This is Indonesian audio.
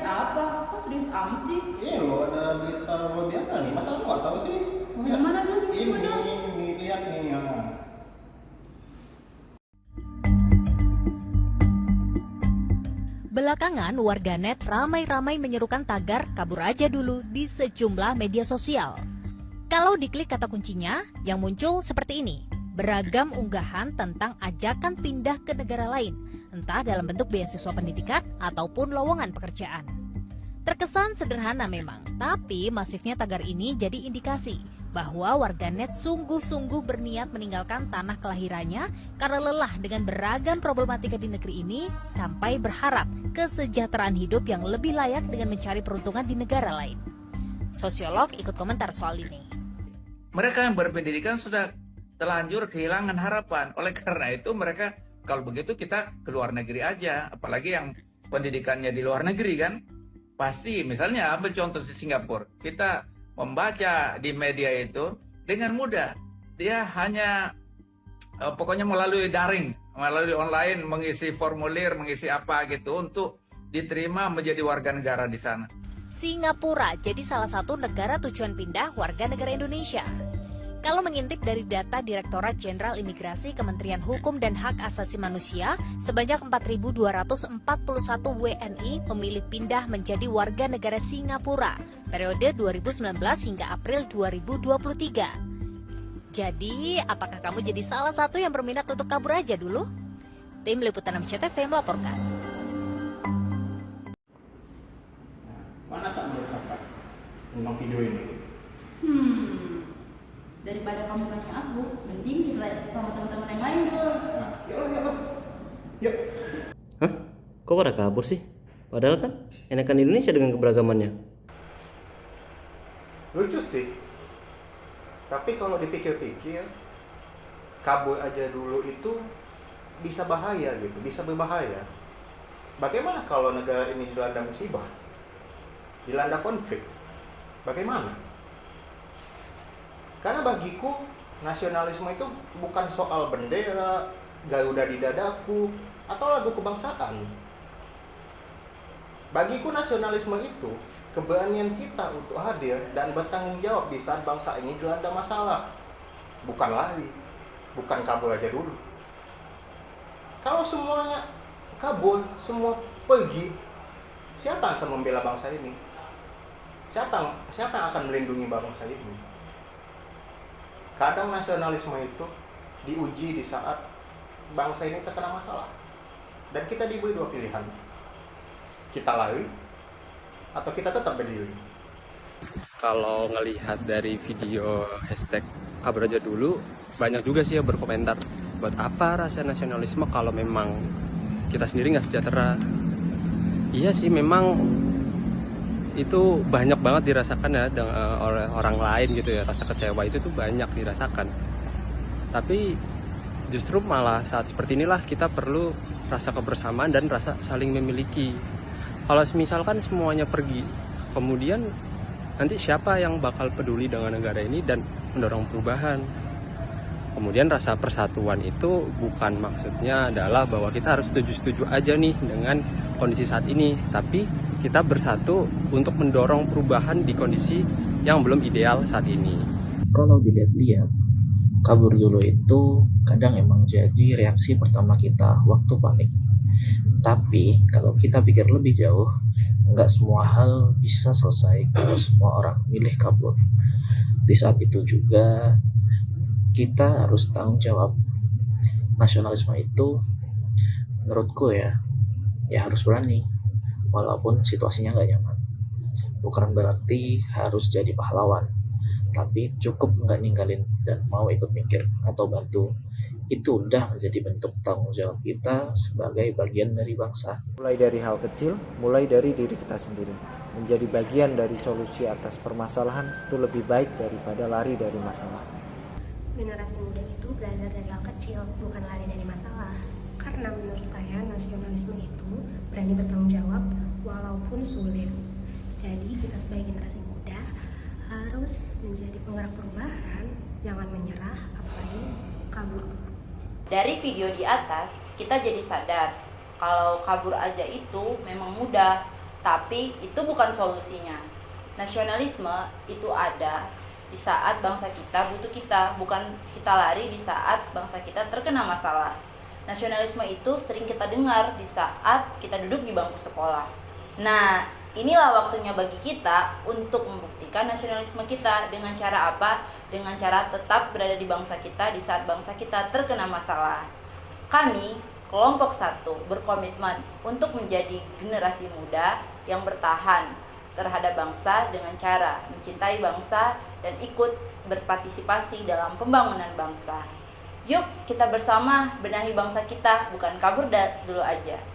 apa? Kok serius amat sih? Iya loh, ada berita luar biasa nih. Masa lu nggak tahu sih? Yang mana dulu coba Ini, mana? ini lihat nih ya. Belakangan, warganet ramai-ramai menyerukan tagar kabur aja dulu di sejumlah media sosial. Kalau diklik kata kuncinya, yang muncul seperti ini. Beragam unggahan tentang ajakan pindah ke negara lain, entah dalam bentuk beasiswa pendidikan ataupun lowongan pekerjaan. Terkesan sederhana memang, tapi masifnya tagar ini jadi indikasi bahwa warganet sungguh-sungguh berniat meninggalkan tanah kelahirannya karena lelah dengan beragam problematika di negeri ini sampai berharap kesejahteraan hidup yang lebih layak dengan mencari peruntungan di negara lain. Sosiolog ikut komentar soal ini. Mereka yang berpendidikan sudah terlanjur kehilangan harapan. Oleh karena itu mereka, kalau begitu kita ke luar negeri aja. Apalagi yang pendidikannya di luar negeri kan. Pasti misalnya ambil contoh di Singapura. Kita membaca di media itu dengan mudah. Dia hanya pokoknya melalui daring, melalui online, mengisi formulir, mengisi apa gitu untuk diterima menjadi warga negara di sana. Singapura jadi salah satu negara tujuan pindah warga negara Indonesia. Kalau mengintip dari data Direktorat Jenderal Imigrasi Kementerian Hukum dan Hak Asasi Manusia, sebanyak 4.241 WNI memilih pindah menjadi warga negara Singapura periode 2019 hingga April 2023. Jadi, apakah kamu jadi salah satu yang berminat untuk kabur aja dulu? Tim Liputan MCTV melaporkan. Mana tak menurut kakak tentang video ini? Daripada kamu nanya aku, mending kita sama teman-teman yang lain dulu. Nah, yuk. Yuk. Hah? Kok pada kabur sih? Padahal kan enakan Indonesia dengan keberagamannya. Lucu sih. Tapi kalau dipikir-pikir, kabur aja dulu itu bisa bahaya gitu, bisa berbahaya. Bagaimana kalau negara ini dilanda musibah? Dilanda konflik? Bagaimana? Karena bagiku nasionalisme itu bukan soal bendera, Garuda di dadaku, atau lagu kebangsaan. Bagiku nasionalisme itu keberanian kita untuk hadir dan bertanggung jawab di saat bangsa ini dilanda masalah. Bukan lari, bukan kabur aja dulu. Kalau semuanya kabur, semua pergi, siapa yang akan membela bangsa ini? Siapa yang akan melindungi bangsa ini? Kadang nasionalisme itu diuji di saat bangsa ini terkena masalah. Dan kita diberi dua pilihan. Kita lari atau kita tetap berdiri. Kalau ngelihat dari video hashtag kabur aja dulu, banyak juga sih yang berkomentar, buat apa rasa nasionalisme kalau memang kita sendiri nggak sejahtera. Iya sih, memang itu banyak banget dirasakan ya oleh orang lain gitu ya. Rasa kecewa itu tuh banyak dirasakan. Tapi justru malah saat seperti inilah kita perlu rasa kebersamaan dan rasa saling memiliki. Kalau misalkan semuanya pergi, kemudian nanti siapa yang bakal peduli dengan negara ini dan mendorong perubahan? Kemudian rasa persatuan itu bukan maksudnya adalah bahwa kita harus setuju-setuju aja nih dengan kondisi saat ini, tapi kita bersatu untuk mendorong perubahan di kondisi yang belum ideal saat ini. Kalau dilihat-lihat, kabur dulu itu kadang emang jadi reaksi pertama kita waktu panik. Tapi kalau kita pikir lebih jauh, nggak semua hal bisa selesai kalau semua orang milih kabur. Di saat itu juga kita harus tanggung jawab. Nasionalisme itu menurutku ya harus berani walaupun situasinya nggak nyaman. Bukan berarti harus jadi pahlawan, tapi cukup nggak ninggalin dan mau ikut mikir atau bantu. Itu udah menjadi bentuk tanggung jawab kita sebagai bagian dari bangsa. Mulai dari hal kecil, mulai dari diri kita sendiri. Menjadi bagian dari solusi atas permasalahan itu lebih baik daripada lari dari masalah. Generasi muda itu belajar dari hal kecil, bukan lari dari masalah. Karena menurut saya nasionalisme itu berani bertanggung jawab walaupun sulit. Jadi kita sebagai generasi muda harus menjadi penggerak perubahan, jangan menyerah, apalagi kabur dulu. Dari video di atas, kita jadi sadar kalau kabur aja itu memang mudah. tapi itu bukan solusinya. Nasionalisme itu ada di saat bangsa kita butuh kita, bukan kita lari di saat bangsa kita terkena masalah. Nasionalisme itu sering kita dengar di saat kita duduk di bangku sekolah. Nah, inilah waktunya bagi kita untuk membuktikan nasionalisme kita. Dengan cara apa? Dengan cara tetap berada di bangsa kita di saat bangsa kita terkena masalah. Kami, kelompok 1, berkomitmen untuk menjadi generasi muda yang bertahan terhadap bangsa dengan cara mencintai bangsa dan ikut berpartisipasi dalam pembangunan bangsa. Yuk kita bersama benahi bangsa kita, bukan kabur dulu aja.